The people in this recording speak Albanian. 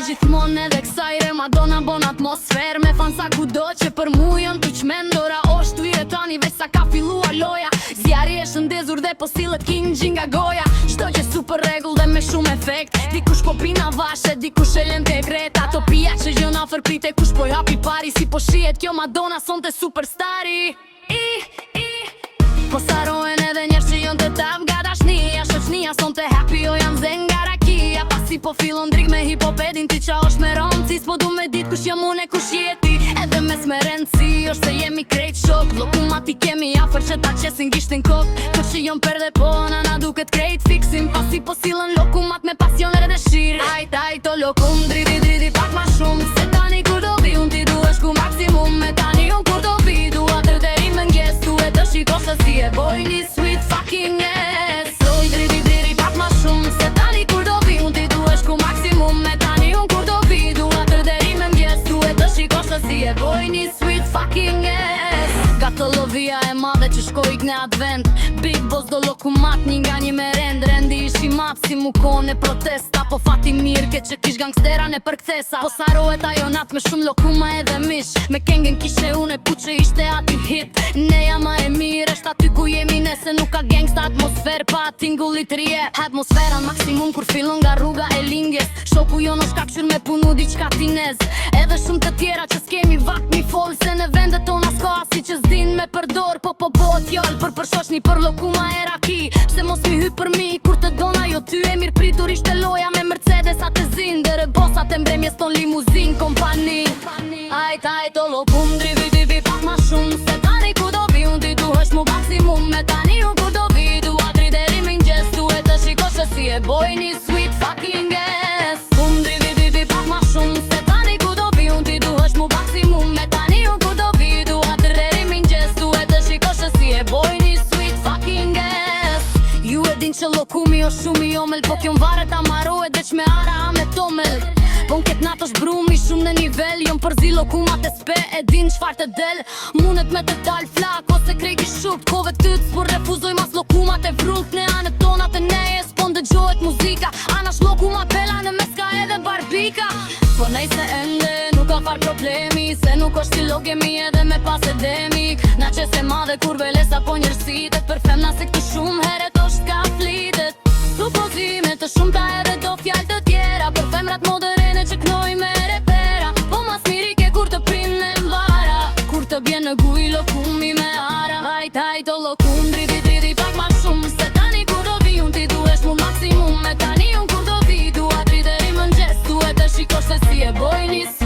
gjithmonë edhe kësajre Madonna bon atmosfer me fansa kudo që për mu jën tu qmendora Oshtu i retani veç sa ka fillua loja Zjari e shëndezur dhe po sillet king nga goja Çdo që super regull dhe me shumë efekt Dikush po pina vashe, dikush e lën te greta To pija që gjën afer prite kush po japi pari Si po shihet kjo Madonna sonte superstari Po sarohen edhe njerë që jon të taf ga dashnia Shoqnia sonte happy o jam zen nga rakia Pasi po fillon drik me hipopedin Ti qa është me rëndësi S'po du me dit kush jam une kush jeti Edhe mes me rëndësi është se jemi krejt shok Lokumati kemi afer që ta qesin gishtin kok Kër që jon per dhe po na duket krejt fiksim Pasi po silën lokumat me pasion e dëshirë Ajt o lokum dridi pak ma shumë Se tani kur do vi unë ti duesh ku maksimum Me tani unë kur do vi dua të deri më ngjes Duhe të shikosh të si e boj një sweet fucking ass Loj dridi pak ma shumë Se tani kur do vi unë ti duesh ku maksimum Me tani unë kur do vi dua të deri më ngjes Duhe të shikosh të si e boj një sweet fucking ass Gato lovia e madhe që shkoj në advent Big boss do lokumat një nga një merend Rendi ishi map si mu kone protesta Po fati mirë ke që kish gangstera në përkthesa Po sarohet ajo nat me shumë lokuma edhe mish Me kengen kishe une pu që ishte ati hit Neja ma e mirë është aty ku jemi nese Nuk ka gangsta atmosfer pa tingullit rje Atmosfera maksimum kur fillon nga rruga e lingjes Shoku jo në shka këshur me punu diqka tinez Edhe shumë të tjera që s'kemi vak mi fol Se në vendet tona s'ka asi që s'din me përdor Po t'jall për përshoshni për lokuma e raki Pse mos mi hyp për mi kur të dona jo ty e mirë pritur ishte loja me Mercedes atë zin Dere bosat e mbremjes ton limuzin kompani Ajt o lokum drivi pak ma shumë Se tani ku do vi unë ti duhesh mu maksimum Me tani unë ku do vi dua tri deri më ngjes Duhe të shikosh se si e boj një sweet fucking ass Kum drivi pak ma shumë Se tani ku do vi unë ti duhesh mu maksimum Me tani unë ku do vi dua tri deri më ngjes Duhe të shikosh se si e boj një sweet fucking ass Ju e din që lokumi o shumë i omel Po kjon varet amarohet veç me ara me tomel Po n'ket nat është brumi shumë në nivel Jon përzi lokumat e s'pe e din qfar të del Munet me të dal flak ose krejt i shukt Kove të s'por refuzoj mas lokumat e vrult Ne anët tonat e neje s'po ndëgjohet muzika Anash lokumat pela në meska edhe barbika Po nej se ende nuk ka far problemi Se nuk është si logemi edhe me pas edemik Na qese madhe kur velesa po njërsitet Për femna se këtë shumë heret është ka flitet Supozime të shumta edhe do fjall të tjera Për femrat moderene që knoj me repera Po mas miri ke kur të prim në mbara Kur të bjen në guj lokumi me ara Ajt o lokum dridi pak ma shumë Se tani kur do vi unë ti duesh mu maksimum Me tani unë kur do vi dua tri deri më ngjes Duhe të shikosh se si e boj një